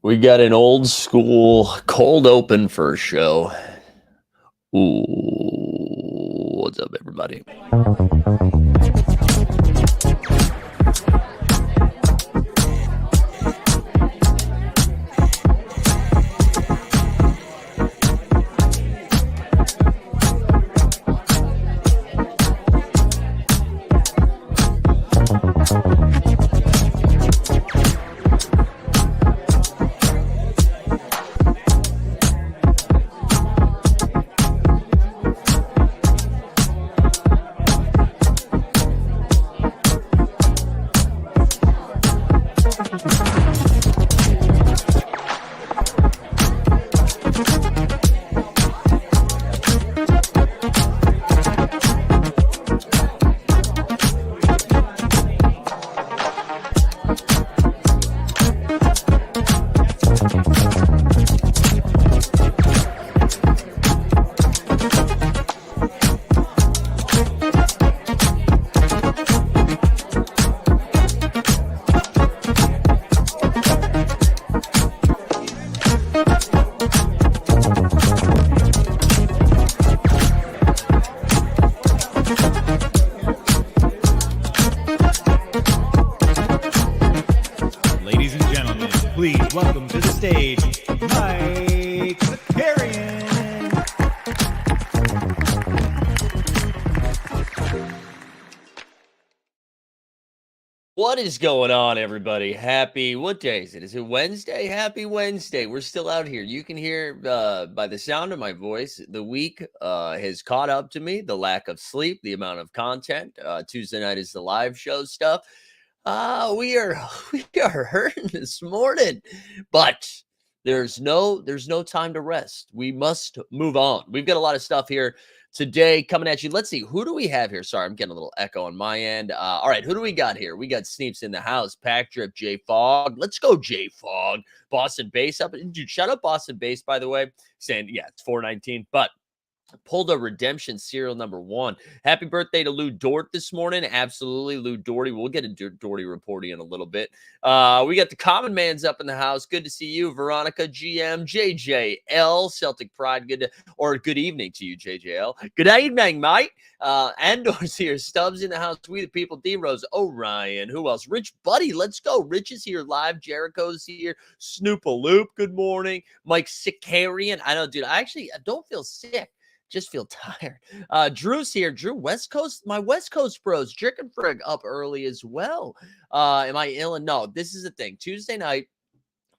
We got an old school cold open for a show. Ooh, what's up, everybody? Ladies and gentlemen, please welcome to the stage, Mike Zakarian. What is going on, everybody? What day is it? Is it Wednesday? Happy Wednesday. We're still out here. You can hear by the sound of my voice, the week has caught up to me. The lack of sleep, the amount of content. Tuesday night is the live show stuff. We are we are hurting this morning, but there's no time to rest. We must move on. We've got a lot of stuff here today coming at you. Let's see, who do we have here? Sorry, I'm getting a little echo on my end. All right, who do we got here? We got Sneeps in the house, Pack Drip, J Fog. Let's go, J Fog. Boston Base up. Dude, shout out Boston Base, by the way. Saying, yeah, it's 419, but pulled a redemption serial number 1. Happy birthday to Lou Dort this morning. Absolutely, Lou Doherty. We'll get a Doherty report in a little bit. We got the common man's up in the house. Good to see you, Veronica, GM, JJL, Celtic Pride. Good evening to you, JJL. Good evening, mate. Andor's here. Stubbs in the house. We the people. D Rose, Orion. Who else? Rich Buddy. Let's go. Rich is here live. Jericho's here. Snoop-a-loop. Good morning. Mike Sicarian. I know, dude. I don't feel sick. Just feel tired. Drew's here. Drew, West Coast, my West Coast bros. Frigg up early as well. Am I ill? No, this is the thing. Tuesday night,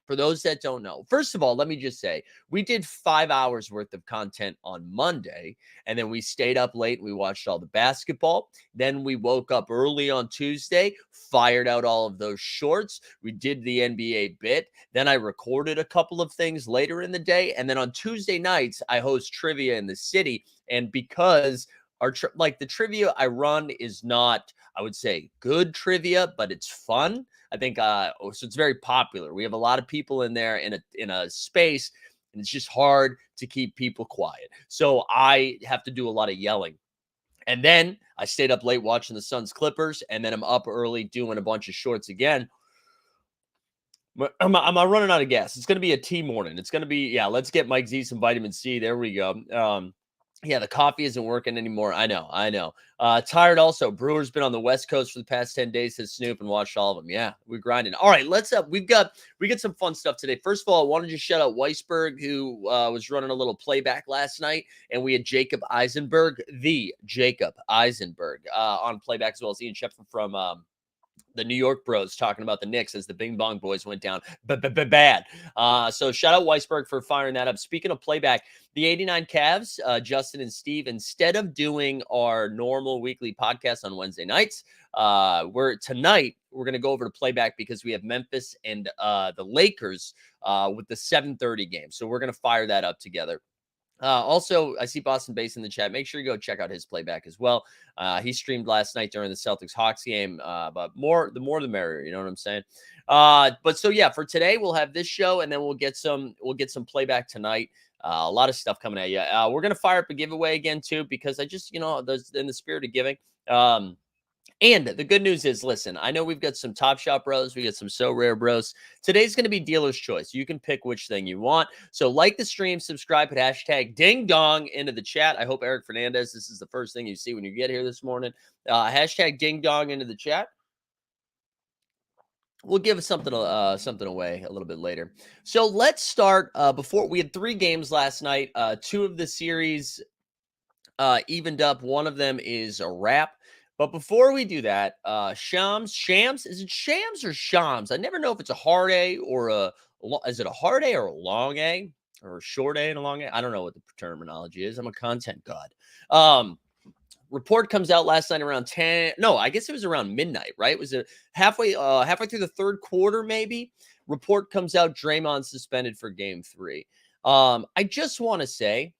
for those that don't know, first of all, let me just say we did 5 hours worth of content on Monday, and then we stayed up late. We watched all the basketball. Then we woke up early on Tuesday, fired out all of those shorts. We did the NBA bit. Then I recorded a couple of things later in the day. And then on Tuesday nights, I host trivia in the city. And because the trivia I run is not, I would say, good trivia, but it's fun. I think so it's very popular. We have a lot of people in there in a space, and it's just hard to keep people quiet. So I have to do a lot of yelling. And then I stayed up late watching the Suns Clippers, and then I'm up early doing a bunch of shorts again. I'm running out of gas. It's going to be a tea morning. It's going to be, yeah, let's get Mike Z some vitamin C. There we go. Yeah, the coffee isn't working anymore. I know. Tired also. Brewer's been on the West Coast for the past 10 days, says Snoop, and watched all of them. Yeah, we're grinding. All right, we got some fun stuff today. First of all, I wanted to shout out Weisberg, who was running a little playback last night, and we had Jacob Eisenberg, on playback, as well as Ian Shepard from the New York Bros talking about the Knicks as the Bing Bong Boys went down bad. So shout out Weisberg for firing that up. Speaking of playback, the 89 Cavs, Justin and Steve, instead of doing our normal weekly podcast on Wednesday nights, we're going to go over to playback because we have Memphis and the Lakers with the 7:30 game. So we're going to fire that up together. Also, I see Boston Base in the chat. Make sure you go check out his playback as well. He streamed last night during the Celtics Hawks game. But the more the merrier. You know what I'm saying? But so yeah, for today we'll have this show, and then we'll get some playback tonight. A lot of stuff coming at you. We're gonna fire up a giveaway again too, because I just, in the spirit of giving. And the good news is, listen, I know we've got some Top Shot bros. We got some So Rare bros. Today's going to be dealer's choice. You can pick which thing you want. So like the stream, subscribe, put hashtag ding dong into the chat. I hope Eric Fernandez, this is the first thing you see when you get here this morning. Hashtag ding dong into the chat. We'll give something away a little bit later. So let's start. Before we had 3 games last night. 2 of the series evened up. One of them is a wrap. But before we do that, Shams, is it Shams or Shams? I never know if it's a hard A or is it a hard A or a long A or a short A and a long A? I don't know what the terminology is. I'm a content god. Report comes out last night around 10. No, I guess it was around midnight, right? Was it halfway through the third quarter, maybe? Report comes out, Draymond suspended for game 3. I just want to say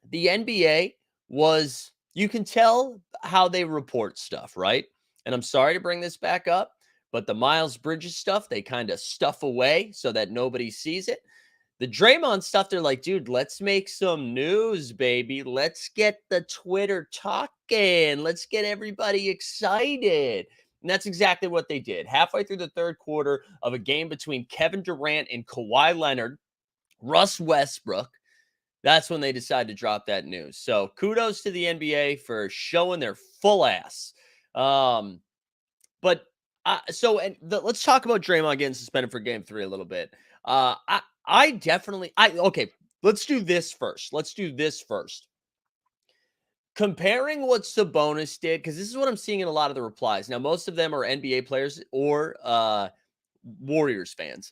the NBA was, you can tell how they report stuff, right? And I'm sorry to bring this back up, but the Miles Bridges stuff, they kind of stuff away so that nobody sees it. The Draymond stuff, they're like, dude, let's make some news, baby. Let's get the Twitter talking. Let's get everybody excited. And that's exactly what they did. Halfway through the third quarter of a game between Kevin Durant and Kawhi Leonard, Russ Westbrook, that's when they decided to drop that news. So kudos to the NBA for showing their full ass. Let's talk about Draymond getting suspended for game 3 a little bit. Okay, let's do this first. Comparing what Sabonis did, because this is what I'm seeing in a lot of the replies. Now, most of them are NBA players or Warriors fans.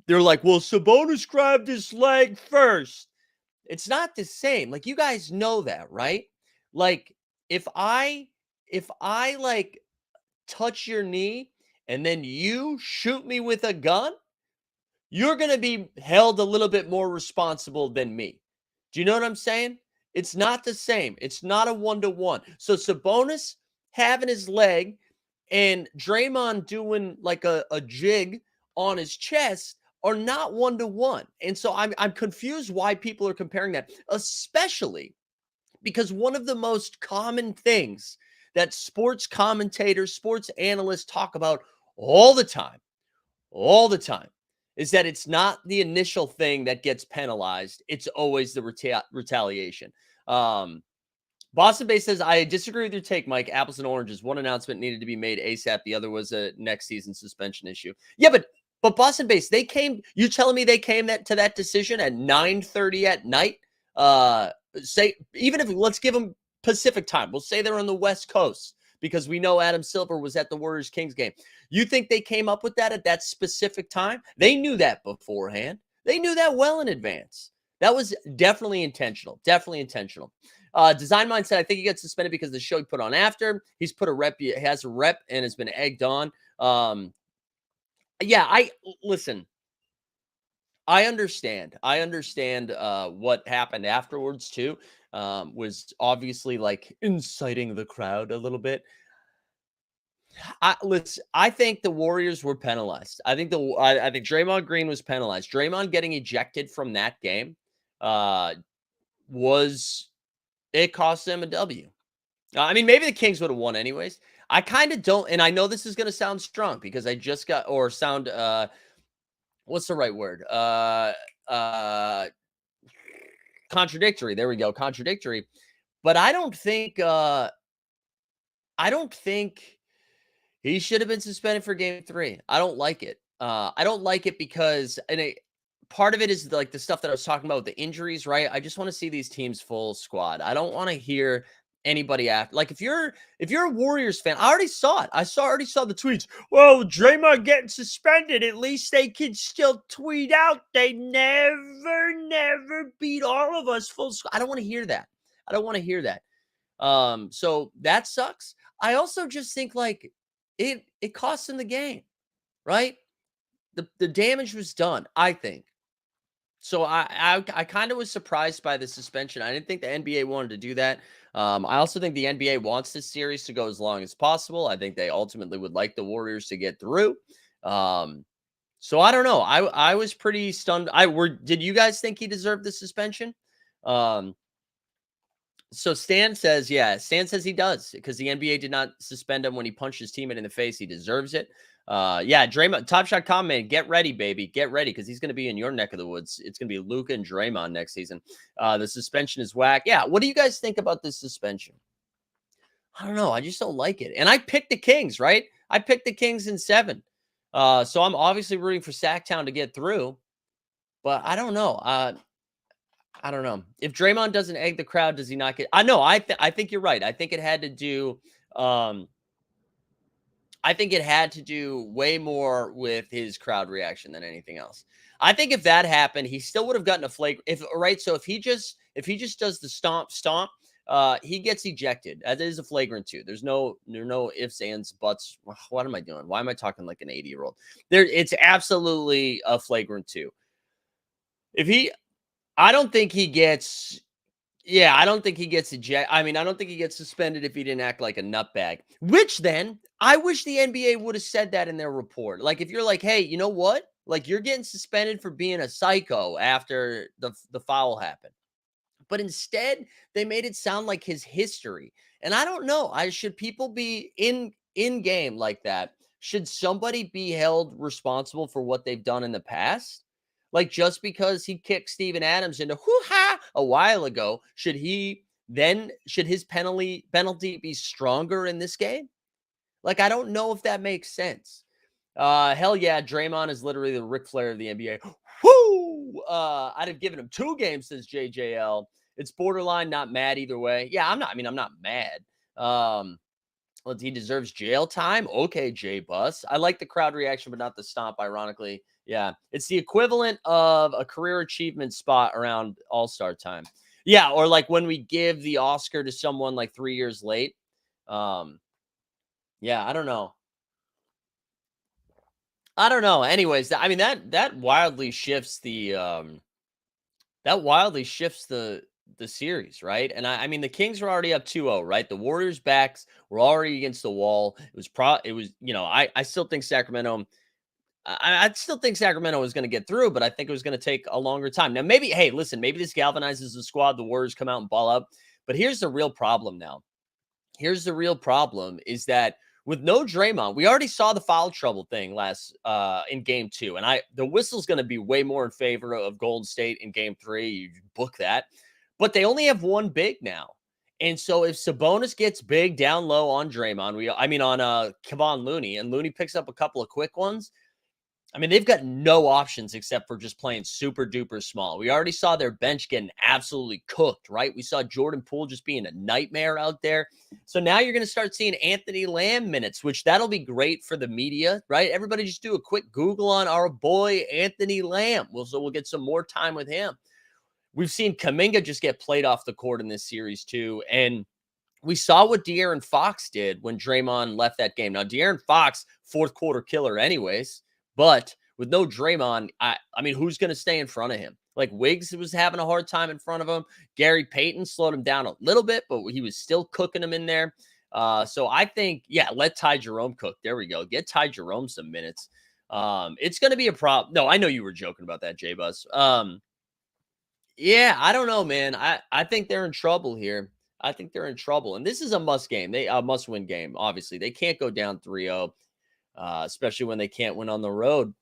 They're like, well, Sabonis grabbed his leg first. It's not the same. Like, you guys know that, right? Like, if I like touch your knee and then you shoot me with a gun, you're going to be held a little bit more responsible than me. Do you know what I'm saying? It's not the same. It's not a 1-to-1. So Sabonis having his leg and Draymond doing like a jig on his chest are not 1-to-1. And so I'm confused why people are comparing that, especially because one of the most common things that sports commentators, sports analysts talk about all the time, is that it's not the initial thing that gets penalized. It's always the retaliation. Boston Bay says, I disagree with your take, Mike. Apples and oranges. One announcement needed to be made ASAP. The other was a next season suspension issue. Yeah, but Boston Bay, you telling me they came to that decision at 9:30 at night? Let's give them Pacific time. We'll say they're on the West Coast because we know Adam Silver was at the Warriors-Kings game. You think they came up with that at that specific time? They knew that beforehand. They knew that well in advance. That was definitely intentional. Design Mindset, I think he got suspended because of the show he put on after. He has a rep and has been egged on. Listen. I understand what happened afterwards too. Was obviously like inciting the crowd a little bit. I think the Warriors were penalized. I think Draymond Green was penalized. Draymond getting ejected from that game it cost them a W. I mean, maybe the Kings would have won anyways. I kind of don't, and I know this is going to sound strong because I just got, or sound, what's the right word? Contradictory. There we go. Contradictory. But I don't think he should have been suspended for game 3. I don't like it. I don't like it because, part of it is like the stuff that I was talking about with the injuries, right? I just want to see these teams full squad. I don't want to hear anybody after. Like, if you're a Warriors fan, I already saw it. Already saw the tweets. Well, Draymond getting suspended. At least they can still tweet out they never beat all of us full squad. I don't want to hear that. So that sucks. I also just think like it cost them the game, right? The damage was done, I think. So I kind of was surprised by the suspension. I didn't think the NBA wanted to do that. I also think the NBA wants this series to go as long as possible. I think they ultimately would like the Warriors to get through. So I don't know. I was pretty stunned. Did you guys think he deserved the suspension? So Stan says he does because the NBA did not suspend him when he punched his teammate in the face. He deserves it. Yeah, Draymond, Top Shot comment, get ready, baby. Get ready because he's going to be in your neck of the woods. It's going to be Luka and Draymond next season. The suspension is whack. Yeah, what do you guys think about this suspension? I don't know. I just don't like it. And I picked the Kings, right? I picked the Kings in 7. So I'm obviously rooting for Sacktown to get through, but I don't know. I don't know. If Draymond doesn't egg the crowd, does he not get? I know. I think you're right. I think it had to do. Um, I think it had to do way more with his crowd reaction than anything else. I think if that happened, he still would have gotten a flagrant. If right, so if he just does the stomp, he gets ejected. That is a flagrant 2. There's no ifs, ands, buts. What am I doing? Why am I talking like an 80-year-old? It's absolutely a flagrant 2. If he, I don't think he gets. Yeah, I don't think he gets ejected. I mean, I don't think he gets suspended if he didn't act like a nutbag. Which then, I wish the NBA would have said that in their report. Like, if you're like, hey, you know what? Like, you're getting suspended for being a psycho after the foul happened. But instead, they made it sound like his history. And I don't know. Should people be in game like that? Should somebody be held responsible for what they've done in the past? Like just because he kicked Steven Adams into hoo-ha a while ago, should his penalty be stronger in this game? Like I don't know if that makes sense. Hell yeah, Draymond is literally the Ric Flair of the NBA. Woo! I'd have given him 2 games since JJL. It's borderline not mad either way. Yeah, I'm not mad. He deserves jail time. Okay, Jay Bus. I like the crowd reaction, but not the stomp, ironically. Yeah, it's the equivalent of a career achievement spot around All-Star time. Yeah, or like when we give the Oscar to someone like 3 years late. Yeah, I don't know. Anyways, that wildly shifts the series, right? And I mean the Kings were already up 2-0, right? The Warriors' backs were already against the wall. I still think Sacramento I still think Sacramento was going to get through, but I think it was going to take a longer time. Now maybe hey, listen, maybe this galvanizes the squad, the Warriors come out and ball up. But here's the real problem now. Here's the real problem is that with no Draymond, we already saw the foul trouble thing last in game 2. And the whistle's going to be way more in favor of Golden State in game 3. You book that. But they only have one big now. And so if Sabonis gets big down low on Draymond, on Kevon Looney, and Looney picks up a couple of quick ones, I mean, they've got no options except for just playing super duper small. We already saw their bench getting absolutely cooked, right? We saw Jordan Poole just being a nightmare out there. So now you're going to start seeing Anthony Lamb minutes, which that'll be great for the media, right? Everybody just do a quick Google on our boy Anthony Lamb. So we'll get some more time with him. We've seen Kuminga just get played off the court in this series too. And we saw what De'Aaron Fox did when Draymond left that game. Now, De'Aaron Fox, fourth quarter killer anyways. But with no Draymond, I mean, who's going to stay in front of him? Like Wiggs was having a hard time in front of him. Gary Payton slowed him down a little bit, but he was still cooking him in there. So I think, yeah, let Ty Jerome cook. There we go. Get Ty Jerome some minutes. It's going to be a problem. No, I know you were joking about that, J-Buzz. Yeah, I don't know, man. I think they're in trouble here. I think they're in trouble. And this is a must-win game, obviously. They can't go down 3-0. Especially when they can't win on the road.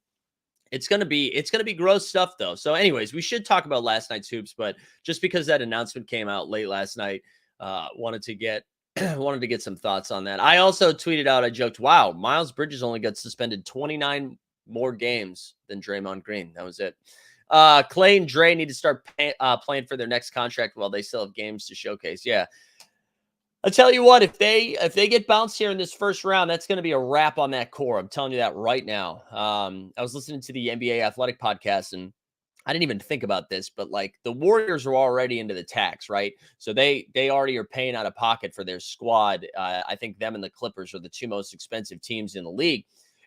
It's gonna be gross stuff though. So, anyways, we should talk about last night's hoops, but just because that announcement came out late last night, wanted to get some thoughts on that. I also tweeted out, I joked, wow, Miles Bridges only got suspended 29 more games than Draymond Green. That was it. Clay and Dre need to start playing for their next contract while they still have games to showcase. Yeah. I'll tell you what, if they get bounced here in this first round, that's going to be a wrap on that core. I'm telling you that right now. I was listening to the NBA Athletic podcast, and I didn't even think about this, but like the Warriors are already into the tax, right? So they already are paying out of pocket for their squad. I think them and the Clippers are the 2 most expensive teams in the league,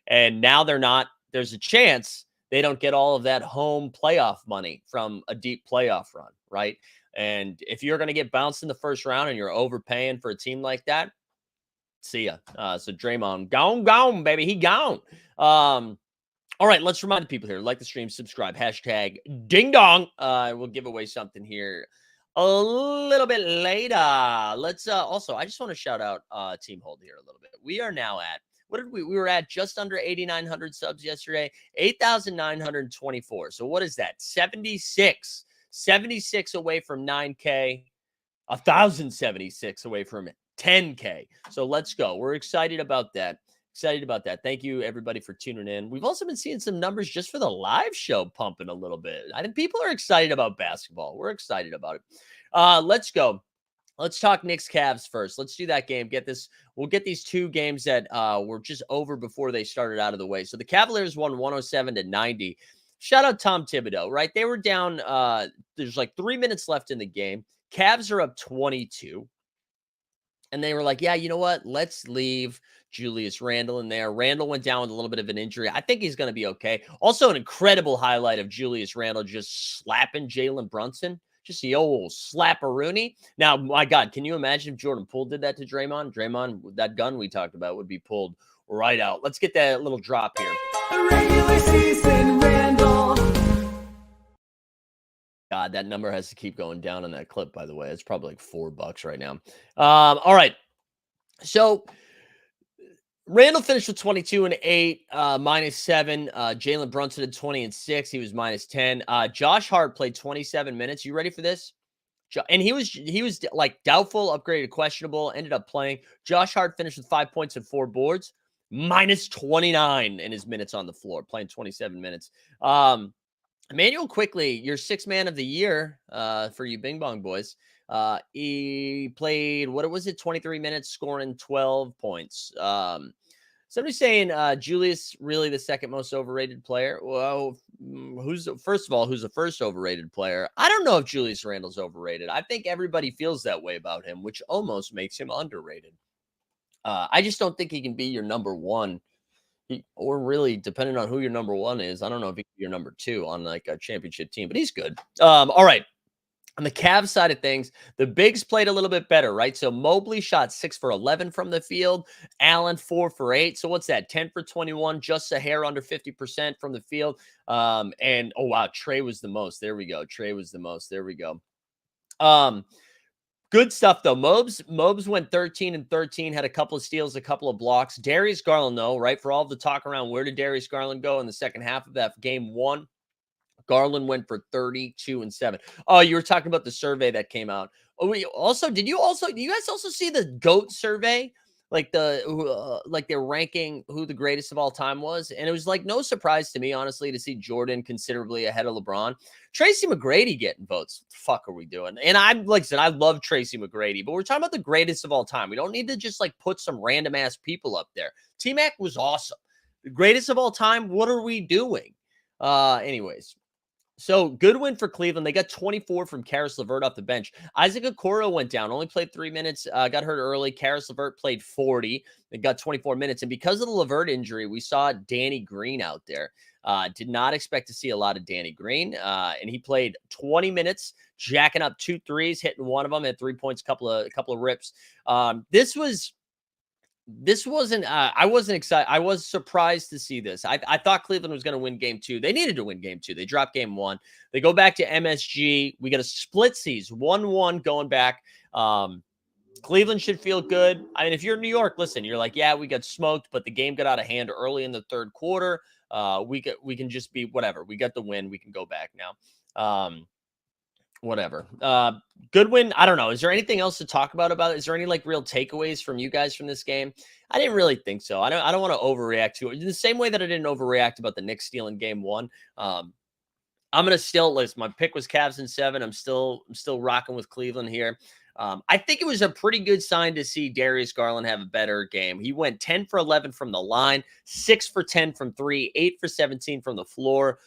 and now they're not. There's a chance they don't get all of that home playoff money from a deep playoff run, right? And if you're going to get bounced in the first round and you're overpaying for a team like that, see ya. So Draymond, gone, baby. He gone. All right, let's remind the people here, like the stream, subscribe, hashtag ding dong. We'll give away something here a little bit later. Let's also, I just want to shout out Team Hold here a little bit. We are now at, what did we were at just under 8,900 subs yesterday, 8,924. So what is that? 76 away from 9K, 1,076 away from 10K. So let's go. We're excited about that. Excited about that. Thank you, everybody, for tuning in. We've also been seeing some numbers just for the live show pumping a little bit. I think people are excited about basketball. We're excited about it. Let's go. Let's talk Knicks Cavs first. Let's do that game. We'll get these two games that were just over before they started out of the way. So the Cavaliers won 107-90. Shout out Tom Thibodeau, right? They were down. There's like 3 minutes left in the game. Cavs are up 22. And they were like, yeah, you know what? Let's leave Julius Randle in there. Randle went down with a little bit of an injury. I think he's going to be okay. Also, an incredible highlight of Julius Randle just slapping Jalen Brunson. Just the old slap-a-rooney. Now, my God, can you imagine if Jordan Poole did that to Draymond? Draymond, that gun we talked about would be pulled right out. Let's get that little drop here. Regular season Randall. God, that number has to keep going down on that clip, by the way. It's probably like $4 right now. All right. So Randall finished with 22 and 8, -7. Jalen Brunson had 20 and 6. He was -10. Josh Hart played 27 minutes. You ready for this? And he was like doubtful, upgraded, questionable, ended up playing. Josh Hart finished with 5 points and 4 boards, -29 in his minutes on the floor, playing 27 minutes. Emmanuel Quickly, your sixth man of the year for you Bing Bong boys. He played, what was it, 23 minutes, scoring 12 points. Somebody's saying Julius really the second most overrated player. Well, who's the first overrated player? I don't know if Julius Randle's overrated. I think everybody feels that way about him, which almost makes him underrated. I just don't think he can be your number one. Or really, depending on who your number one is, I don't know if he can be your number two on like a championship team, but he's good. All right. On the Cavs side of things, the bigs played a little bit better, right? So Mobley shot 6 for 11 from the field. Allen 4 for 8. So what's that? 10 for 21, just a hair under 50% from the field. And oh wow, Trey was the most. There we go. Trey was the most. There we go. Good stuff, though. Mobs went 13 and 13, had a couple of steals, a couple of blocks. Darius Garland, though, right? For all the talk around where did Darius Garland go in the second half of that game one, Garland went for 32 and 7. Oh, you were talking about the survey that came out. Oh, do you guys also see the GOAT survey? Like like they're ranking who the greatest of all time was. And it was like no surprise to me, honestly, to see Jordan considerably ahead of LeBron. Tracy McGrady getting votes. The fuck are we doing? And I'm like I said, I love Tracy McGrady, but we're talking about the greatest of all time. We don't need to just like put some random ass people up there. T-Mac was awesome. The greatest of all time. What are we doing? Anyways. So good win for Cleveland. They got 24 from Karis LeVert off the bench. Isaac Okoro went down, only played 3 minutes, got hurt early. Karis LeVert played 40 and got 24 minutes. And because of the LeVert injury, we saw Danny Green out there. Did not expect to see a lot of Danny Green. And he played 20 minutes, jacking up 2 threes, hitting one of them, had 3 points, couple of rips. This wasn't, I wasn't excited. I was surprised to see this. I thought Cleveland was going to win game 2. They needed to win game 2. They dropped game 1. They go back to MSG. We got a split seas, 1-1 going back. Cleveland should feel good. I mean, if you're in New York, listen, you're like, yeah, we got smoked, but the game got out of hand early in the third quarter. We can just be whatever. We got the win. We can go back now. Whatever. Good win. I don't know. Is there anything else to talk about it? Is there any like real takeaways from you guys from this game? I didn't really think so. I don't want to overreact to it. In the same way that I didn't overreact about the Knicks stealing game 1. I'm gonna still list. My pick was Cavs in 7. I'm still rocking with Cleveland here. I think it was a pretty good sign to see Darius Garland have a better game. He went 10 for 11 from the line, 6 for 10 from 3, 8 for 17 from the floor.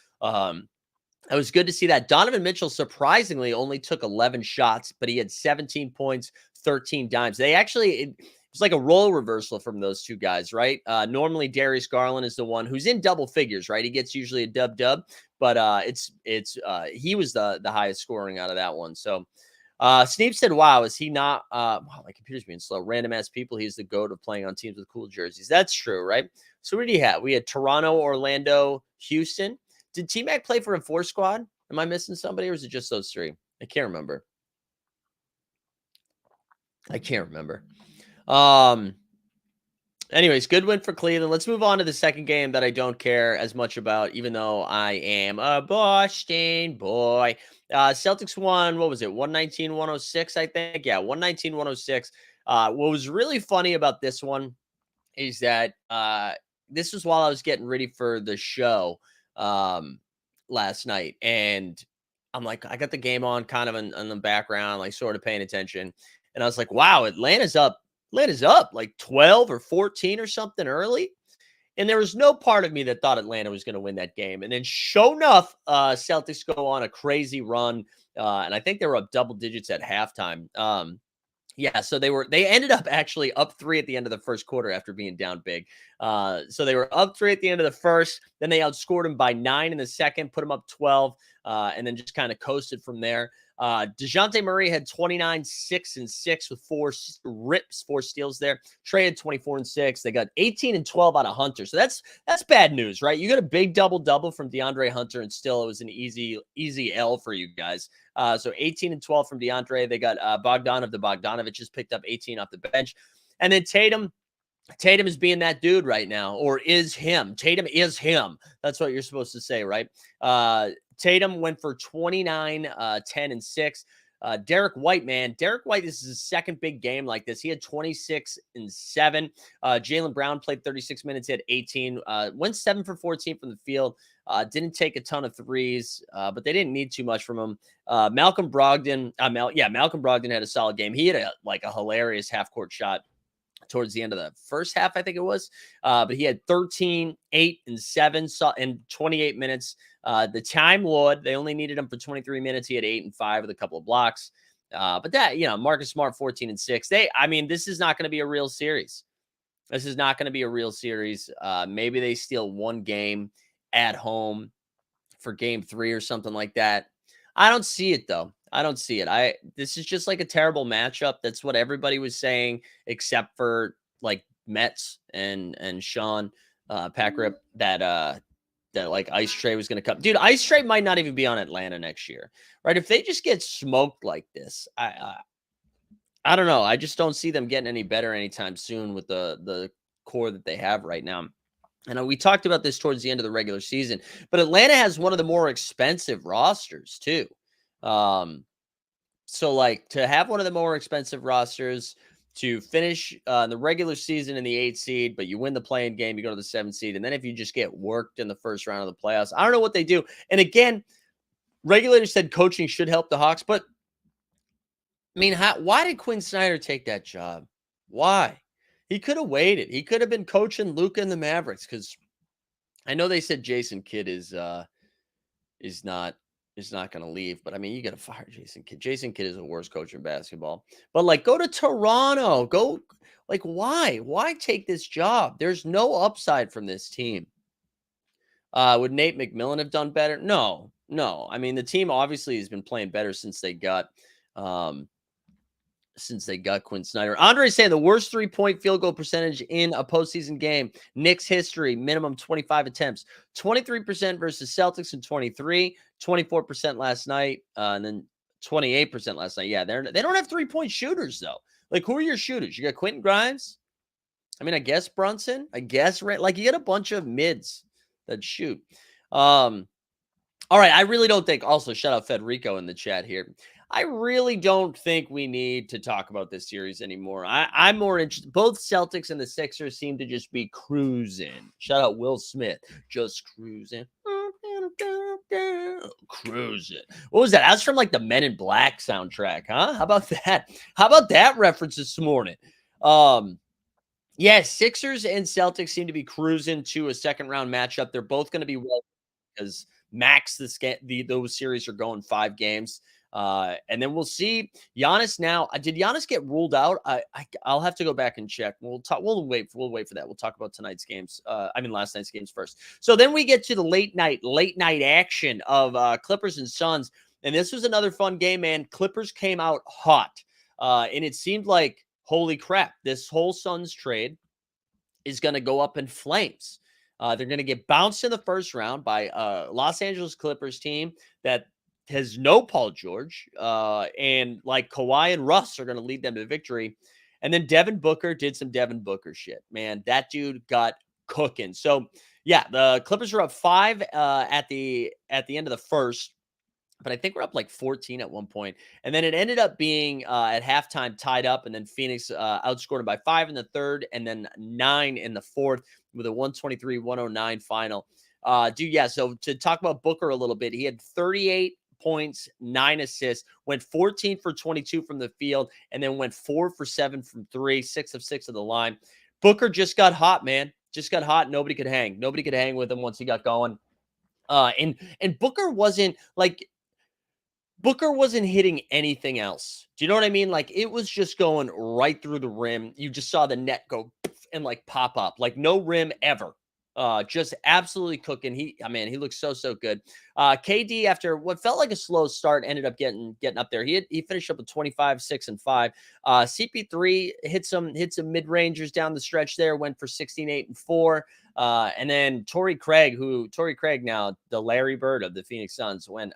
It was good to see that. Donovan Mitchell surprisingly only took 11 shots, but he had 17 points, 13 dimes. It was like a role reversal from those two guys, right? Normally Darius Garland is the one who's in double figures, right? He gets usually a dub, but he was the highest scoring out of that one. So Sneap said, wow, is he not wow, my computer's being slow. Random ass people, he's the GOAT of playing on teams with cool jerseys. That's true, right? So what did he have? We had Toronto, Orlando, Houston. Did T-Mac play for a 4 squad? Am I missing somebody, or is it just those 3? I can't remember. I can't remember. Um, Anyways, good win for Cleveland. Let's move on to the second game that I don't care as much about, even though I am a Boston boy. Celtics won, what was it, 119-106, I think? Yeah, 119-106. What was really funny about this one is that this was while I was getting ready for the show um, last night. And I'm like, I got the game on kind of in the background, like sort of paying attention. And I was like, wow, Atlanta's up. Atlanta's up like 12 or 14 or something early. And there was no part of me that thought Atlanta was going to win that game. And then, sure enough, Celtics go on a crazy run. And I think they were up double digits at halftime. Yeah, so they ended up actually up 3 at the end of the first quarter after being down big. So they were up 3 at the end of the first, then they outscored them by 9 in the second, put them up 12, and then just kind of coasted from there. DeJounte Murray had 29, 6 and 6 with 4 steals there. Trey had 24 and 6. They got 18 and 12 out of Hunter. So that's bad news, right? You got a big double from DeAndre Hunter, and still it was an easy L for you guys. So 18 and 12 from DeAndre. They got Bogdanov. The Bogdanovich just picked up 18 off the bench. And then Tatum is being that dude right now, or is him. Tatum is him. That's what you're supposed to say, right? Tatum went for 29, 10, and 6. Derek White, man. Derek White, this is his second big game like this. He had 26 and 7. Jaylen Brown played 36 minutes. He had 18. Went 7 for 14 from the field. Didn't take a ton of threes, but they didn't need too much from him. Malcolm Brogdon, Malcolm Brogdon had a solid game. He had a hilarious half-court shot towards the end of the first half, I think it was. But he had 13, 8, and 7 in 28 minutes. The Time Lord, they only needed him for 23 minutes. He had 8 and 5 with a couple of blocks. But that, Marcus Smart, 14 and 6. This is not going to be a real series. This is not going to be a real series. Maybe they steal one game at home for game 3 or something like that. I don't see it, though. I don't see it. This is just like a terrible matchup. That's what everybody was saying, except for like Mets and Sean Packrip that like Ice Tray was going to come. Dude, Ice Tray might not even be on Atlanta next year, right? If they just get smoked like this, I don't know. I just don't see them getting any better anytime soon with the core that they have right now. And we talked about this towards the end of the regular season, but Atlanta has one of the more expensive rosters too. So like to have one of the more expensive rosters, to finish the regular season in the 8th seed, but you win the play-in game, you go to the 7th seed, and then if you just get worked in the first round of the playoffs, I don't know what they do. And again, regulators said coaching should help the Hawks, but I mean, why did Quinn Snyder take that job? Why? He could have waited. He could have been coaching Luka and the Mavericks, because I know they said Jason Kidd is not going to leave, but I mean, you got to fire Jason Kidd. Jason Kidd is the worst coach in basketball. But like, go to Toronto. Go, like, why? Why take this job? There's no upside from this team. Would Nate McMillan have done better? No. I mean, the team obviously has been playing better since they got Quinn Snyder. Andre saying the worst 3-point field goal percentage in a postseason game. Knicks history, minimum 25 attempts. 23% versus Celtics in 23, 24% last night, and then 28% last night. Yeah, they don't have 3-point shooters, though. Like, who are your shooters? You got Quentin Grimes? I mean, I guess Brunson. I guess, right? Like, you get a bunch of mids that shoot. All right, I really don't think, also, shout out Federico in the chat here. I really don't think we need to talk about this series anymore. I'm more interested. Both Celtics and the Sixers seem to just be cruising. Shout out Will Smith. Just cruising. Cruising. What was that? That's from like the Men in Black soundtrack, huh? How about that? How about that reference this morning? Yeah, Sixers and Celtics seem to be cruising to a second round matchup. They're both going to be well because max those series are going 5 games. And then we'll see Giannis now. Did Giannis get ruled out? I'll have to go back and check. We'll wait for that. We'll talk about tonight's games. Last night's games first. So then we get to the late night action of Clippers and Suns. And this was another fun game, man. Clippers came out hot. And it seemed like, holy crap, this whole Suns trade is going to go up in flames. They're going to get bounced in the first round by Los Angeles Clippers team that has no Paul George. And like Kawhi and Russ are going to lead them to victory. And then Devin Booker did some Devin Booker shit. Man, that dude got cooking. So yeah, the Clippers are up 5 at the end of the first, but I think we're up like 14 at one point. And then it ended up being at halftime tied up, and then Phoenix outscored them by 5 in the third and then 9 in the fourth with a 123-109 final. Dude, yeah, so to talk about Booker a little bit, he had 38 points, 9 assists, went 14 for 22 from the field, and then went 4 for 7 from 3, 6 of 6 of the line. Booker just got hot, man. Just got hot. Nobody could hang. Nobody could hang with him once he got going. And Booker wasn't hitting anything else. Do you know what I mean? Like, it was just going right through the rim. You just saw the net go and like pop up, like no rim ever. Just absolutely cooking. He looks so good. KD, after what felt like a slow start, ended up getting up there. He finished up with 25, 6, and 5. CP3 hit some mid-rangers down the stretch there, went for 16, 8, and 4. And then Torrey Craig, now the Larry Bird of the Phoenix Suns, went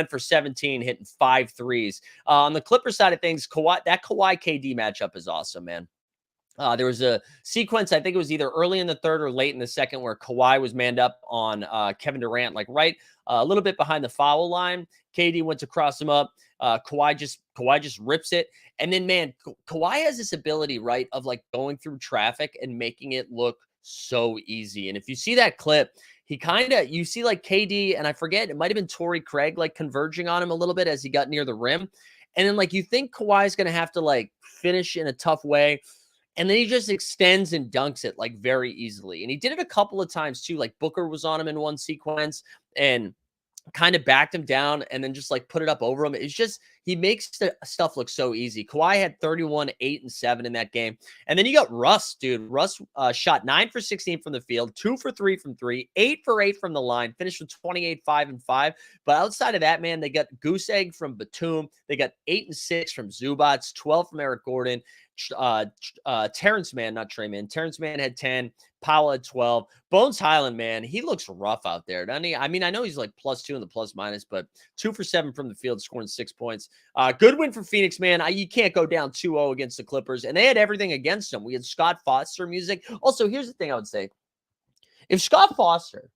for 17, hitting 5 threes. On the Clippers side of things, Kawhi KD matchup is awesome, man. There was a sequence, I think it was either early in the third or late in the second, where Kawhi was manned up on Kevin Durant, like right a little bit behind the foul line. KD went to cross him up. Kawhi just rips it. And then, man, Kawhi has this ability, right, of like going through traffic and making it look so easy. And if you see that clip, you see like KD, and I forget, it might have been Torrey Craig, like converging on him a little bit as he got near the rim. And then like you think Kawhi's going to have to like finish in a tough way. And then he just extends and dunks it like very easily. And he did it a couple of times too. Like Booker was on him in one sequence and kind of backed him down and then just like put it up over him. It's just, he makes the stuff look so easy. Kawhi had 31, 8, and 7 in that game. And then you got Russ, dude. Russ shot 9 for 16 from the field, 2 for 3 from 3, 8 for 8 from the line, finished with 28, 5, and 5. But outside of that, man, they got goose egg from Batum. They got 8 and 6 from Zubats, 12 from Eric Gordon. Terrence Mann, not Trey Mann. Terrence Mann had 10. Powell had 12. Bones Highland, man, he looks rough out there, doesn't he? I mean, I know he's like +2 in the plus minus, but 2 for 7 from the field, scoring 6 points. Good win for Phoenix, man. You can't go down 2-0 against the Clippers, and they had everything against them. We had Scott Foster music. Also, here's the thing I would say. If Scott Foster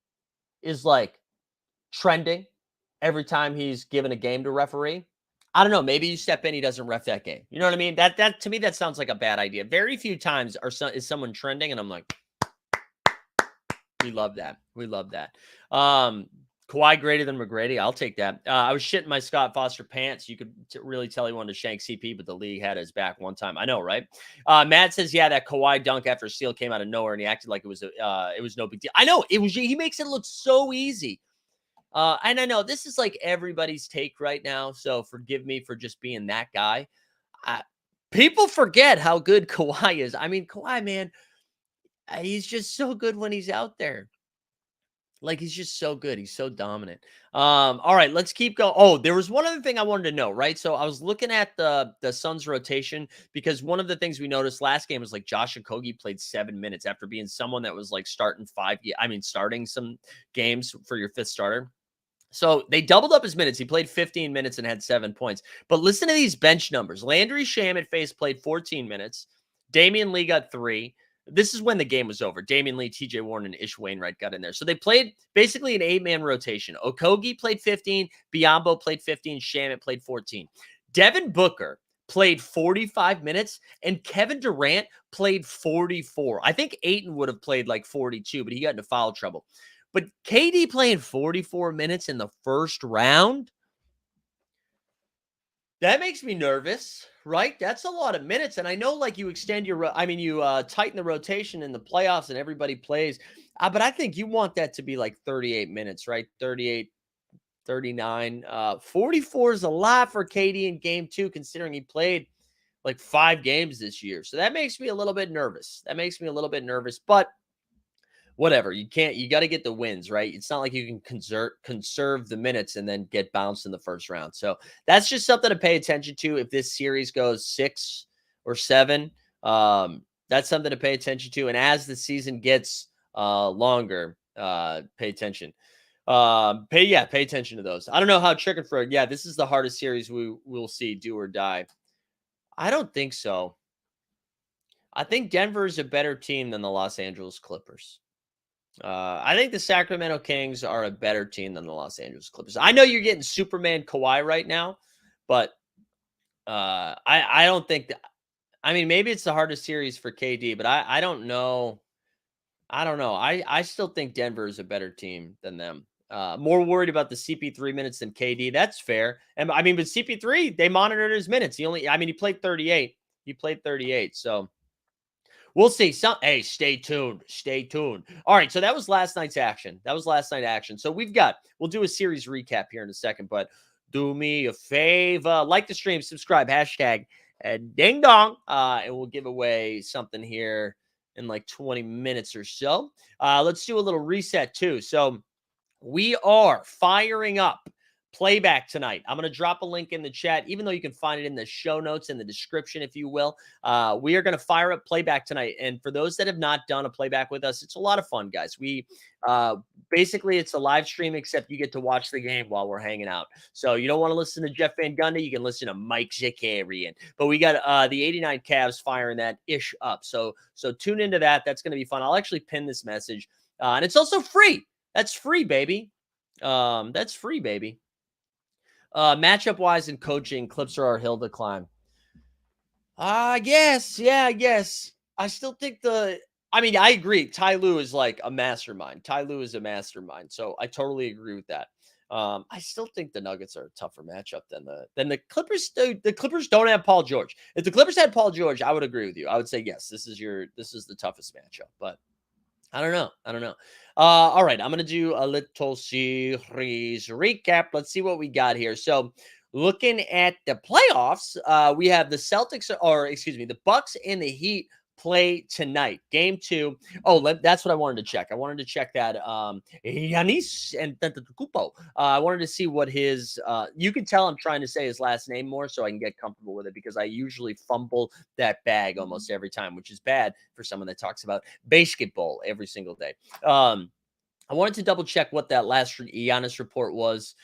is like trending every time he's given a game to referee, I don't know. Maybe you step in, he doesn't ref that game. You know what I mean? That to me, that sounds like a bad idea. Very few times is someone trending, and I'm like, we love that. We love that. Kawhi greater than McGrady. I'll take that. I was shitting my Scott Foster pants. You could really tell he wanted to shank CP, but the league had his back one time. I know, right? Matt says, yeah, that Kawhi dunk after a steal came out of nowhere, and he acted like it was no big deal. I know it was. He makes it look so easy. And I know this is like everybody's take right now, so forgive me for just being that guy. People forget how good Kawhi is. I mean, Kawhi, man, he's just so good when he's out there. Like, he's just so good. He's so dominant. All right, let's keep going. Oh, there was one other thing I wanted to know, right? So I was looking at the Suns rotation, because one of the things we noticed last game was like Josh Okogie played 7 minutes after being someone that was like starting some games for your fifth starter. So they doubled up his minutes. He played 15 minutes and had 7 points. But listen to these bench numbers. Landry Shamet played 14 minutes. Damian Lee got 3. This is when the game was over. Damian Lee, TJ Warren, and Ish Wainwright got in there. So they played basically an 8-man rotation. Okogie played 15. Biyombo played 15. Shamet played 14. Devin Booker played 45 minutes, and Kevin Durant played 44. I think Ayton would have played like 42, but he got into foul trouble. But KD playing 44 minutes in the first round, that makes me nervous, right? That's a lot of minutes. And I know like you extend you tighten the rotation in the playoffs and everybody plays. But I think you want that to be like 38 minutes, right? 38, 39. 44 is a lot for KD in game 2, considering he played like 5 games this year. So that makes me a little bit nervous. But whatever, you got to get the wins, right? It's not like you can conserve the minutes and then get bounced in the first round. So that's just something to pay attention to. If this series goes 6 or 7, that's something to pay attention to. And as the season gets longer, pay attention. Pay attention to those. I don't know how Chicken Frog. Yeah, this is the hardest series we will see, do or die. I don't think so. I think Denver is a better team than the Los Angeles Clippers. I think the Sacramento Kings are a better team than the Los Angeles Clippers. I know you're getting Superman Kawhi right now, but I don't think that. I mean, maybe it's the hardest series for KD, but I don't know. I don't know. I still think Denver is a better team than them. More worried about the CP3 minutes than KD. That's fair. And I mean, but CP3, they monitored his minutes. He played 38. He played 38. So we'll see. Hey, stay tuned. Stay tuned. All right. So that was last night's action. So we'll do a series recap here in a second, but do me a favor. Like the stream, subscribe, hashtag ding dong. And we'll give away something here in like 20 minutes or so. Let's do a little reset too. So we are firing up playback tonight. I'm going to drop a link in the chat, even though you can find it in the show notes, in the description, if you will. We are going to fire up playback tonight. And for those that have not done a playback with us, it's a lot of fun, guys. We basically, it's a live stream, except you get to watch the game while we're hanging out. So you don't want to listen to Jeff Van Gundy, you can listen to Mike Zakarian. But we got the 89 Cavs firing that ish up. So tune into that. That's going to be fun. I'll actually pin this message. And it's also free. That's free, baby. That's free, baby. Matchup wise and coaching, Clips are our hill to climb. I guess. Yeah, I guess. I still think I agree. Ty Lue is like a mastermind. So I totally agree with that. I still think the Nuggets are a tougher matchup than the Clippers. The Clippers don't have Paul George. If the Clippers had Paul George, I would agree with you. I would say yes. This is the toughest matchup, but I don't know. All right, I'm going to do a little series recap. Let's see what we got here. So looking at the playoffs, we have the Bucks and the Heat play tonight. Game 2. That's what I wanted to check. I wanted to check that Giannis Antetokounmpo. I wanted to see what his you can tell I'm trying to say his last name more so I can get comfortable with it, because I usually fumble that bag almost every time, which is bad for someone that talks about basketball every single day. I wanted to double check what that last Giannis report was.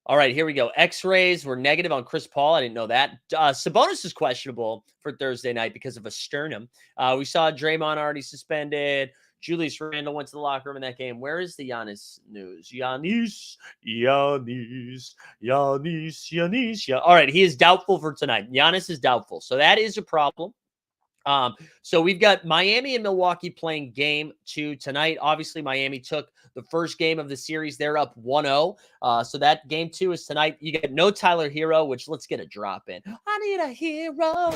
All right, here we go. X-rays were negative on Chris Paul. I didn't know that. Sabonis is questionable for Thursday night because of a sternum. We saw Draymond already suspended. Julius Randle went to the locker room in that game. Where is the Giannis news? Giannis. Yeah. All right, he is doubtful for tonight. Giannis is doubtful. So that is a problem. So we've got Miami and Milwaukee playing game 2 tonight. Obviously, Miami took the first game of the series. They're up 1-0. So that game 2 is tonight. You get no Tyler Hero, which let's get a drop in. I need a hero.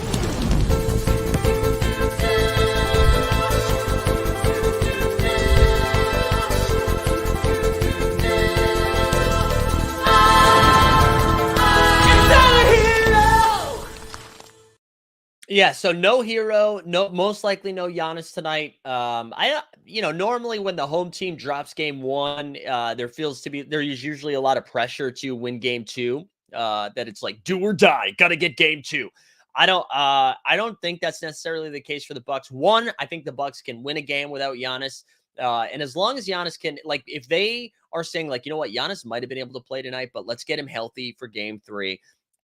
Yeah, so no Hero, most likely no Giannis tonight. Normally when the home team drops game 1, there's usually a lot of pressure to win game 2. That it's like do or die, gotta get game 2. I don't think that's necessarily the case for the Bucks. One, I think the Bucks can win a game without Giannis. And as long as Giannis can, like, if they are saying, like, you know what, Giannis might have been able to play tonight, but let's get him healthy for game 3.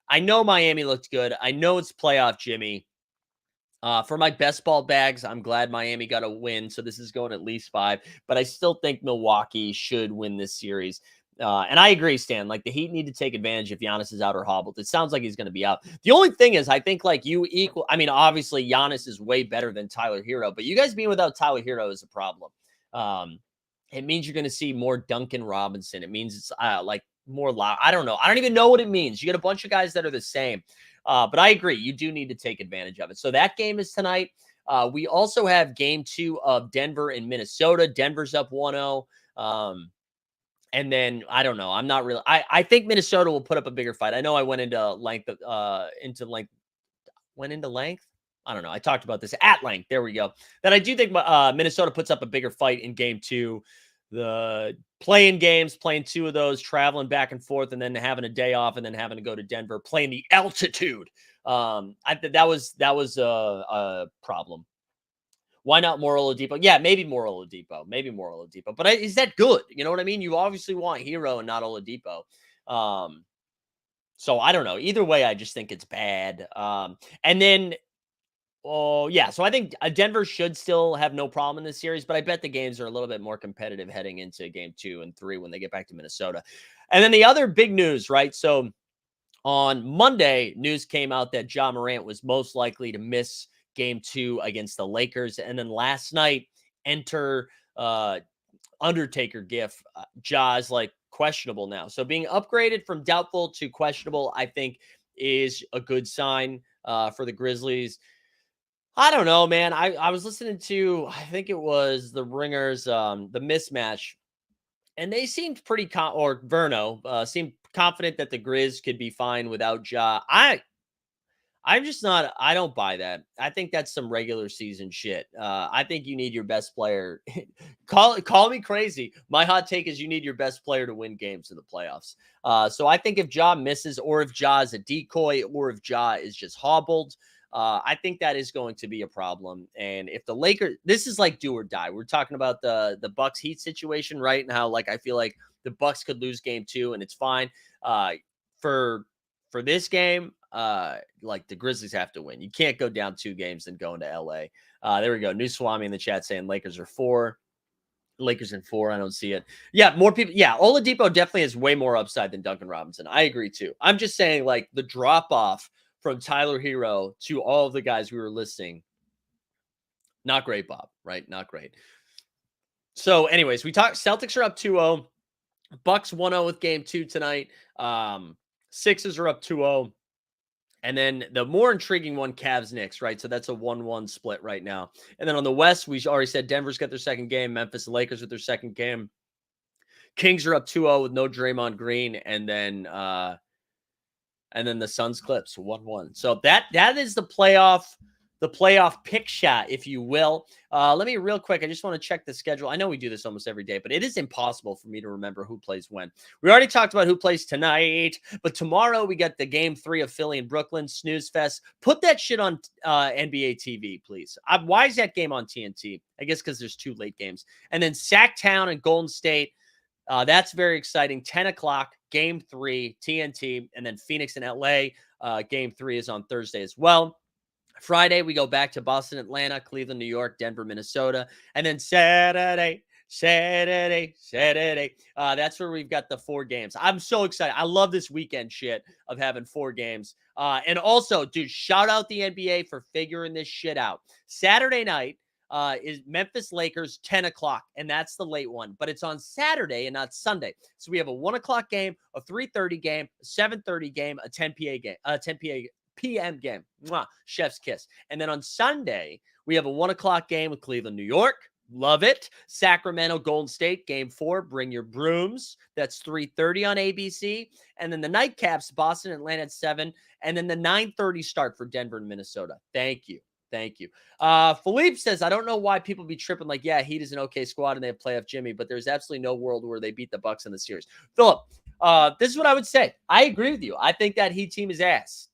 I know Miami looked good. I know it's playoff Jimmy. For my best ball bags, I'm glad Miami got a win. So this is going at least 5, but I still think Milwaukee should win this series. And I agree, Stan, like the Heat need to take advantage if Giannis is out or hobbled. It sounds like he's going to be out. The only thing is, I think obviously Giannis is way better than Tyler Hero, but you guys being without Tyler Hero is a problem. It means you're going to see more Duncan Robinson. It means it's like more loud. I don't know. I don't even know what it means. You get a bunch of guys that are the same. But I agree. You do need to take advantage of it. So that game is tonight. We also have game 2 of Denver and Minnesota. Denver's up 1-0. And then I don't know. I'm not really. I think Minnesota will put up a bigger fight. I know I went into length. Went into length. I don't know. I talked about this at length. There we go. That I do think Minnesota puts up a bigger fight in game 2. The playing games, playing 2 of those, traveling back and forth, and then having a day off, and then having to go to Denver, playing the altitude. That was a problem. Why not more Oladipo? Yeah, maybe more Oladipo. Maybe more Oladipo. But is that good? You know what I mean? You obviously want Hero and not Oladipo. So I don't know. Either way, I just think it's bad. And then, oh yeah, so I think Denver should still have no problem in this series, but I bet the games are a little bit more competitive heading into game 2 and 3 when they get back to Minnesota. And then the other big news, right? So on Monday, news came out that Ja Morant was most likely to miss game 2 against the Lakers. And then last night, enter Undertaker gif. Ja's like questionable now. So being upgraded from doubtful to questionable, I think is a good sign for the Grizzlies. I don't know, man. I was listening to, I think it was the Ringers, the mismatch, and they seemed pretty or Verno seemed confident that the Grizz could be fine without Ja. I'm just not. I don't buy that. I think that's some regular season shit. I think you need your best player. Call me crazy. My hot take is you need your best player to win games in the playoffs. So I think if Ja misses, or if Ja is a decoy, or if Ja is just hobbled, I think that is going to be a problem. And if the Lakers, this is like do or die. We're talking about the Bucks Heat situation, right? And how like I feel like the Bucks could lose game 2 and it's fine. For this game, like the Grizzlies have to win. You can't go down 2 games and go into LA. There we go. New Swami in the chat saying Lakers are 4. Lakers in 4. I don't see it. Yeah, more people. Yeah, Oladipo definitely has way more upside than Duncan Robinson. I agree too. I'm just saying, like, the drop off from Tyler Hero to all of the guys we were listing, not great, Bob, right? Not great. So, anyways, we talked Celtics are up 2-0. Bucks 1-0 with game 2 tonight. Sixers are up 2-0. And then the more intriguing one, Cavs Knicks, right? So that's a 1-1 split right now. And then on the West, we already said Denver's got their second game. Memphis and Lakers with their second game. Kings are up 2-0 with no Draymond Green. And then the Suns Clips 1-1. So that is the playoff pick shot, if you will. Let me real quick. I just want to check the schedule. I know we do this almost every day, but it is impossible for me to remember who plays when. We already talked about who plays tonight, but tomorrow we got the game 3 of Philly and Brooklyn snooze fest. Put that shit on NBA TV, please. Why is that game on TNT? I guess because there's 2 late games. And then Sacktown and Golden State. That's very exciting. 10 o'clock, game 3, TNT, and then Phoenix and LA. Game 3 is on Thursday as well. Friday, we go back to Boston, Atlanta, Cleveland, New York, Denver, Minnesota. And then Saturday. That's where we've got the 4 games. I'm so excited. I love this weekend shit of having 4 games. And also, dude, shout out the NBA for figuring this shit out. Saturday night is Memphis Lakers 10 o'clock, and that's the late one. But it's on Saturday and not Sunday. So we have a 1 o'clock game, a 3:30 game, a 7:30 game, a 10 p.m. game. Mwah, chef's kiss. And then on Sunday, we have a 1 o'clock game with Cleveland, New York. Love it. Sacramento, Golden State, game 4. Bring your brooms. That's 3:30 on ABC. And then the nightcaps, Boston, Atlanta at 7. And then the 9:30 start for Denver and Minnesota. Thank you. Thank you. Philippe says, I don't know why people be tripping like, yeah, Heat is an okay squad and they have playoff Jimmy, but there's absolutely no world where they beat the Bucks in the series. Philip, this is what I would say. I agree with you. I think that Heat team is ass.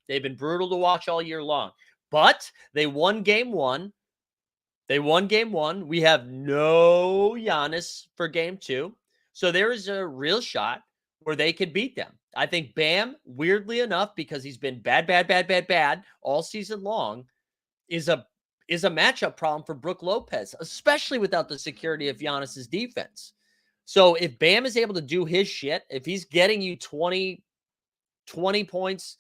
They've been brutal to watch all year long, but they won game 1. We have no Giannis for game 2. So there is a real shot where they could beat them. I think Bam, weirdly enough, because he's been bad all season long, is a matchup problem for Brook Lopez, especially without the security of Giannis's defense. So if Bam is able to do his shit, if he's getting you 20 points,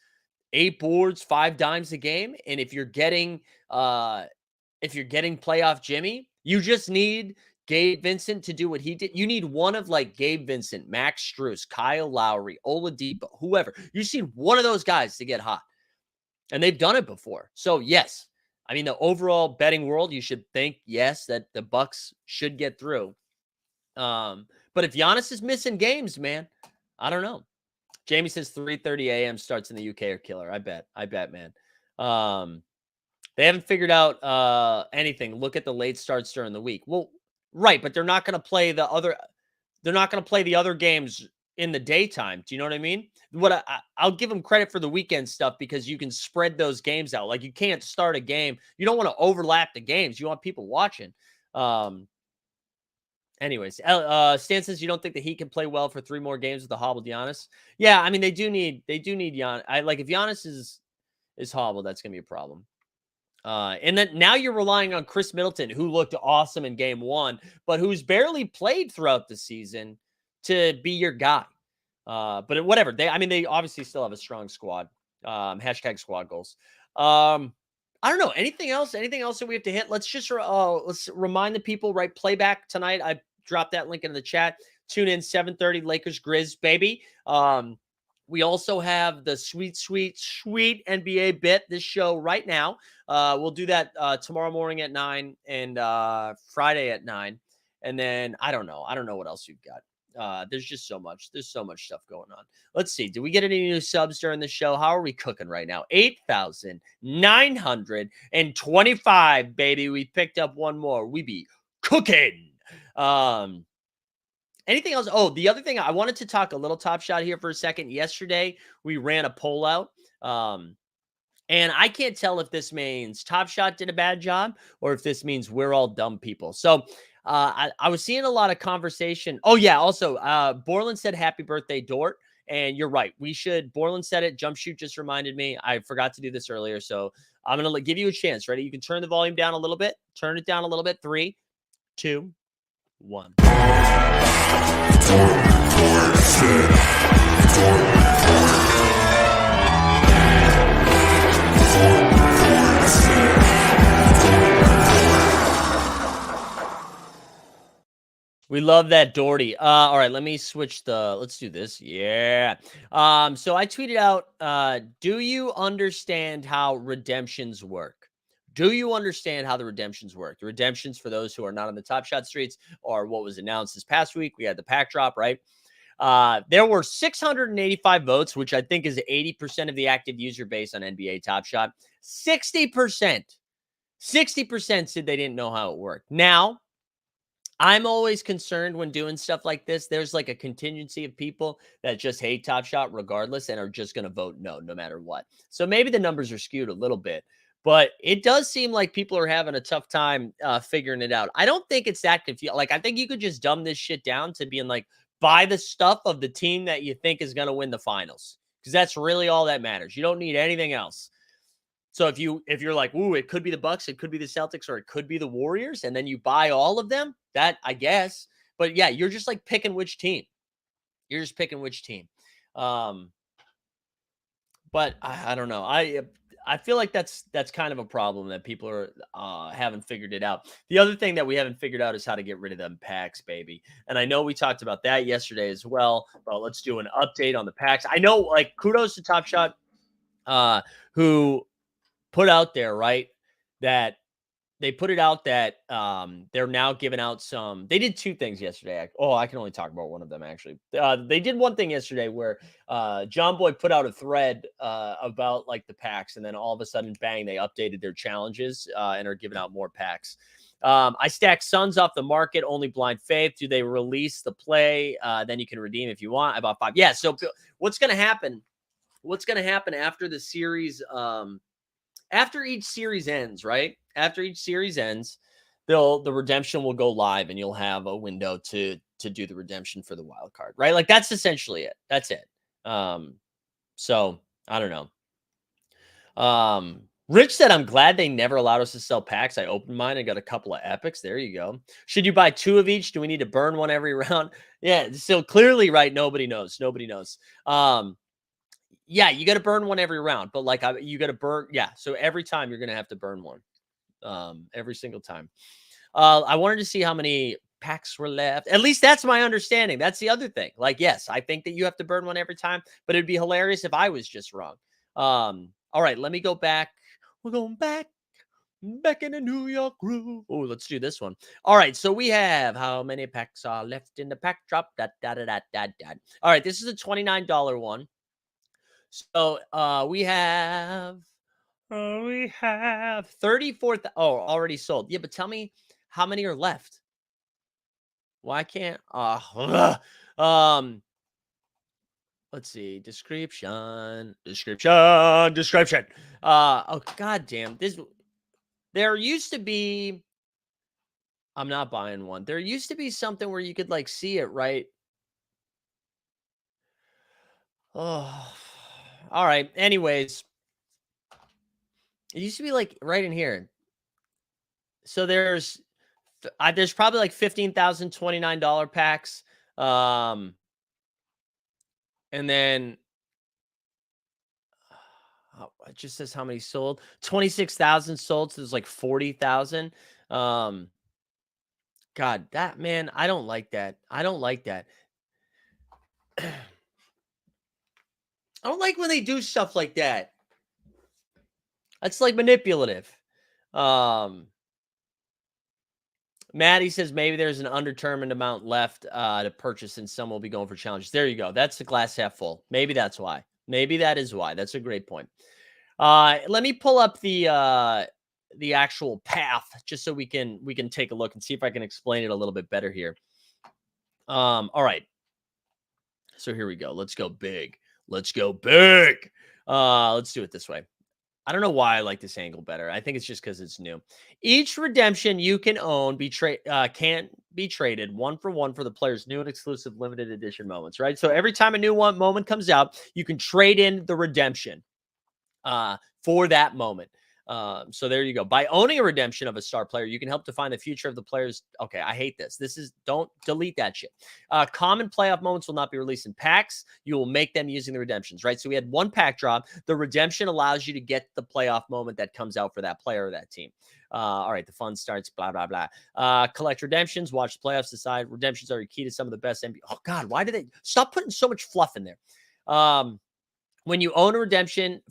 8 boards, 5 dimes a game, and if you're getting playoff Jimmy, you just need Gabe Vincent to do what he did. You need one of like Gabe Vincent, Max Strus, Kyle Lowry, Oladipo, whoever. You just need one of those guys to get hot. And they've done it before. So yes, I mean, the overall betting world, you should think, yes, that the Bucks should get through. But if Giannis is missing games, man, I don't know. Jamie says 3:30 a.m. starts in the UK are killer. I bet, man. They haven't figured out anything. Look at the late starts during the week. Well, right, but they're not going to play the other games in the daytime. Do you know what I mean? I'll give them credit for the weekend stuff because you can spread those games out. Like you can't start a game. You don't want to overlap the games. You want people watching. Anyways, Stan says you don't think that he can play well for 3 more games with the hobbled Giannis. Yeah, I mean they do need Giannis. If Giannis is hobbled, that's gonna be a problem. And then now you're relying on Chris Middleton, who looked awesome in game 1, but who's barely played throughout the season to be your guy. But whatever. They obviously still have a strong squad. Hashtag squad goals. I don't know. Anything else? Anything else that we have to hit? Let's remind the people, right? Playback tonight. I dropped that link in the chat. Tune in 7:30 Lakers Grizz, baby. We also have the sweet NBA bit, this show right now. We'll do that tomorrow morning at 9 and Friday at 9. And then I don't know what else we've got. There's just so much. There's so much stuff going on. Let's see. Did we get any new subs during the show? How are we cooking right now? 8,925, baby. We picked up one more. We be cooking. Anything else? Oh, the other thing, I wanted to talk a little Top Shot here for a second. Yesterday, we ran a poll out. And I can't tell if this means Top Shot did a bad job or if this means we're all dumb people. So I was seeing a lot of conversation. Oh, yeah. Also, Borland said happy birthday, Dort. And you're right. We should. Borland said it. Jump Shoot just reminded me. I forgot to do this earlier. So I'm going to give you a chance. Ready? You can turn the volume down a little bit. Turn it down a little bit. 3, 2, 1. We love that, Doherty. All right, let me switch let's do this. Yeah. So I tweeted out, do you understand how redemptions work? Do you understand how the redemptions work? The redemptions, for those who are not on the Top Shot streets, are what was announced this past week. We had the pack drop, right? There were 685 votes, which I think is 80% of the active user base on NBA Top Shot. 60% said they didn't know how it worked. Now, I'm always concerned when doing stuff like this. There's like a contingency of people that just hate Top Shot regardless and are just going to vote no matter what. So maybe the numbers are skewed a little bit, but it does seem like people are having a tough time figuring it out. I don't think it's that confusing. Like, I think you could just dumb this shit down to being like, buy the stuff of the team that you think is going to win the finals, because that's really all that matters. You don't need anything else. So if you're like, ooh, it could be the Bucks, it could be the Celtics, or it could be the Warriors, and then you buy all of them, that I guess. But yeah, you're just like picking which team. You're just picking which team. But I don't know. I feel like that's kind of a problem that people are haven't figured it out. The other thing that we haven't figured out is how to get rid of them packs, baby. And I know we talked about that yesterday as well. But let's do an update on the packs. I know, like, kudos to Top Shot, who put out there, right, that they put it out that they're now giving out some. They did 2 things yesterday. I can only talk about one of them, actually. They did one thing yesterday where John Boy put out a thread about like the packs, and then all of a sudden, bang, they updated their challenges and are giving out more packs. I stacked Suns off the market, only blind faith. Do they release the play? Then you can redeem if you want. I bought 5. Yeah. So what's going to happen? What's going to happen after the series? After each series ends, right? After each series ends, the redemption will go live, and you'll have a window to do the redemption for the wild card, right? Like, that's essentially it. That's it. So I don't know. Rich said, I'm glad they never allowed us to sell packs. I opened mine and got a couple of epics. There you go. Should you buy 2 of each? Do we need to burn one every round? Yeah. So clearly, right? Nobody knows. Yeah, you got to burn one every round, but like you got to burn. Yeah. So every time you're going to have to burn one, every single time. I wanted to see how many packs were left. At least that's my understanding. That's the other thing. Like, yes, I think that you have to burn one every time, but it'd be hilarious if I was just wrong. All right, let me go back. We're going back in the New York groove. Oh, let's do this one. All right, so we have how many packs are left in the pack drop. All right, this is a $29 one. So we have 34. Already sold. Yeah, but tell me how many are left. Why can't Let's see. Description. Oh, goddamn. There used to be, I'm not buying one. There used to be something where you could like see it, right? Oh, all right. Anyways, it used to be like right in here. So there's probably like $15,029 packs. And then it just says how many sold. 26,000 sold. So there's like 40,000. Um, God, that man, I don't like that. I don't like that. I don't like when they do stuff like that. That's like manipulative. Maddie says maybe there's an undetermined amount left to purchase and some will be going for challenges. There you go. That's the glass half full. Maybe that's why. Maybe that is why. That's a great point. Let me pull up the actual path just so we can take a look and see if I can explain it a little bit better here. All right. So here we go. Let's go big. Let's go big. Let's do it this way. I don't know why I like this angle better. I think it's just because it's new. Each redemption you can own can be traded 1-for-1 for the player's new and exclusive limited edition moments, right? So every time a new moment comes out, you can trade in the redemption for that moment. So there you go. By owning a redemption of a star player, you can help define the future of the players. Okay, I hate this. Don't delete that shit. Common playoff moments will not be released in packs. You will make them using the redemptions, right? So we had one pack drop. The redemption allows you to get the playoff moment that comes out for that player or that team. All right, the fun starts, blah, blah, blah. Collect redemptions, watch the playoffs, decide. Redemptions are your key to some of the best NBA. Oh, God, why did they stop putting so much fluff in there? When you own a redemption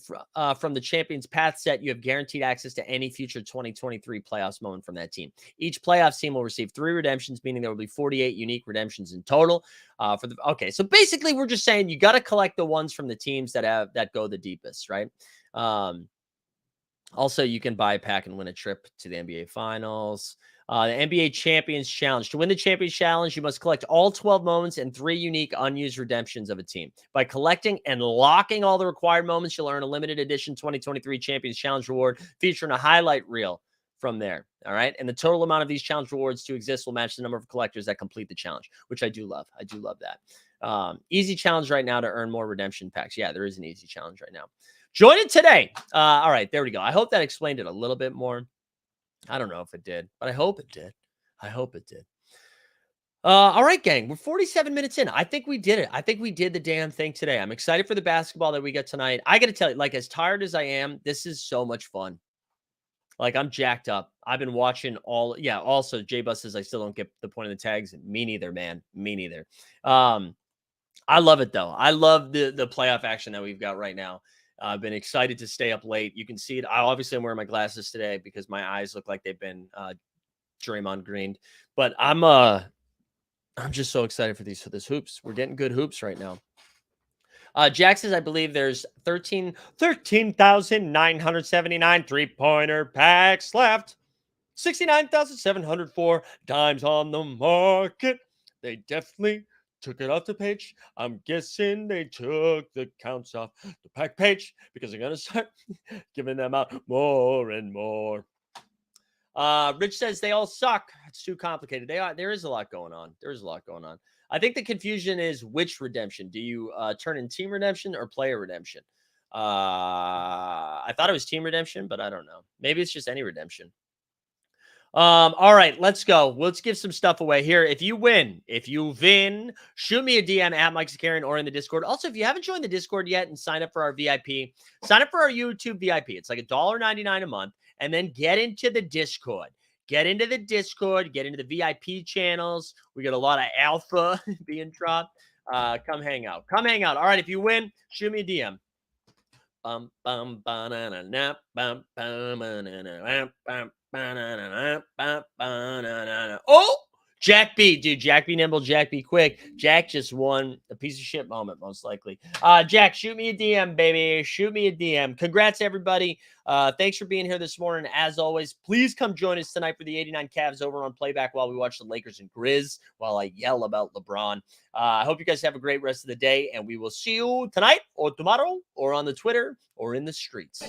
from the Champions Path set, you have guaranteed access to any future 2023 playoffs moment from that team. Each playoffs team will receive 3 redemptions, meaning there will be 48 unique redemptions in total. Okay, so basically, we're just saying you got to collect the ones from the teams that go the deepest, right? Also, you can buy a pack and win a trip to the NBA Finals. The NBA Champions Challenge. To win the Champions Challenge, you must collect all 12 moments and 3 unique unused redemptions of a team. By collecting and locking all the required moments, you'll earn a limited edition 2023 Champions Challenge reward featuring a highlight reel from there. All right. And the total amount of these challenge rewards to exist will match the number of collectors that complete the challenge, which I do love. I do love that. Easy challenge right now to earn more redemption packs. Yeah, there is an easy challenge right now. Join it today. All right, there we go. I hope that explained it a little bit more. I don't know if it did, but I hope it did. I hope it did. All right, gang. We're 47 minutes in. I think we did it. I think we did the damn thing today. I'm excited for the basketball that we get tonight. I got to tell you, like, as tired as I am, this is so much fun. Like, I'm jacked up. I've been watching all. Yeah, also, J-Bus says I still don't get the point of the tags. Me neither, man. Me neither. I love it, though. I love the playoff action that we've got right now. I've been excited to stay up late. You can see it. I'm wearing my glasses today because my eyes look like they've been Draymond greened. But I'm just so excited for this hoops. We're getting good hoops right now. Jack says, I believe there's 13,979 3-pointer packs left. 69,704 dimes on the market. They definitely took it off the page. I'm guessing they took the counts off the pack page because they're going to start giving them out more and more. Rich says they all suck. It's too complicated. There is a lot going on. I think the confusion is which redemption. Do you turn in team redemption or player redemption? I thought it was team redemption, but I don't know. Maybe it's just any redemption. All right, let's go. Let's give some stuff away here. If you win, shoot me a DM at Mike Zakarian or in the Discord. Also, if you haven't joined the Discord yet and sign up for our VIP, sign up for our YouTube VIP. It's like $1.99 a month, and then get into the Discord. Get into the VIP channels. We got a lot of alpha being dropped. Come hang out. All right, if you win, shoot me a DM. Oh, Jack B, dude. Jack B nimble, Jack B quick. Jack just won a piece of shit moment, most likely. Jack, shoot me a DM, baby. Shoot me a DM. Congrats, everybody. Thanks for being here this morning. As always, please come join us tonight for the 89 Cavs over on Playback while we watch the Lakers and Grizz while I yell about LeBron. I hope you guys have a great rest of the day, and we will see you tonight or tomorrow or on the Twitter or in the streets.